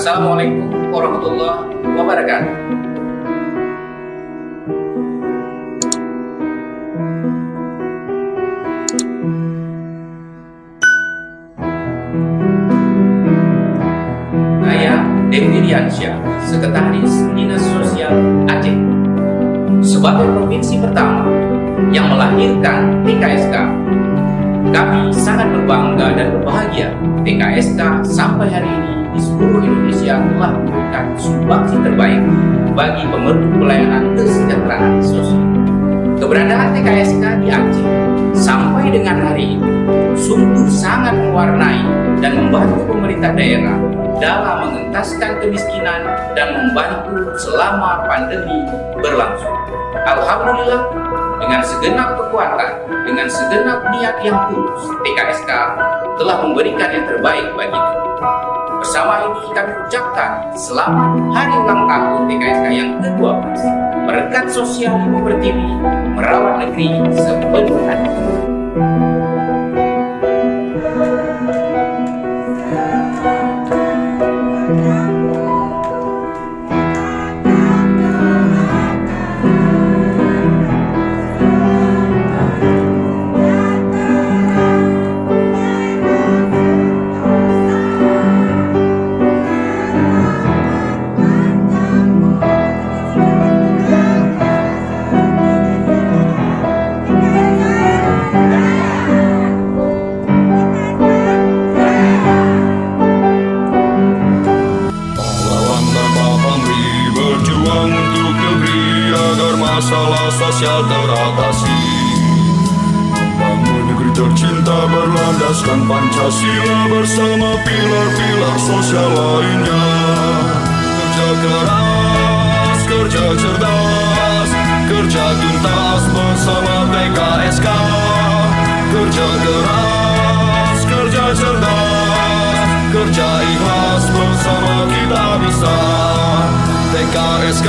Assalamualaikum warahmatullahi wabarakatuh. Saya Dewi Diansyah, Sekretaris Dinas Sosial Aceh. Sebagai provinsi pertama yang melahirkan TKSK, kami sangat berbangga dan berbahagia TKSK sampai hari ini di seluruh Indonesia telah memberikan sumbangsi terbaik bagi pemerlu pelayanan kesejahteraan sosial. Keberadaan TKSK di Aceh sampai dengan hari ini sungguh sangat mewarnai dan membantu pemerintah daerah dalam mengentaskan kemiskinan dan membantu selama pandemi berlangsung. Alhamdulillah, dengan segenap kekuatan, dengan segenap niat yang tulus, TKSK telah memberikan yang terbaik baginya. Bersama ini kami ucapkan selamat hari ulang tahun TKSK yang ke-12. Berkat sosial Ibu Pertiwi merawat negeri sepenuh hati. Untuk negeri agar masalah sosial teratasi, bangun negeri tercinta berlandaskan Pancasila bersama pilar-pilar sosial lainnya. Kerja keras, kerja cerdas, kerja tuntas bersama TKSK. Kerja keras, kerja cerdas, kerja ikhlas bersama kita bisa. TKSK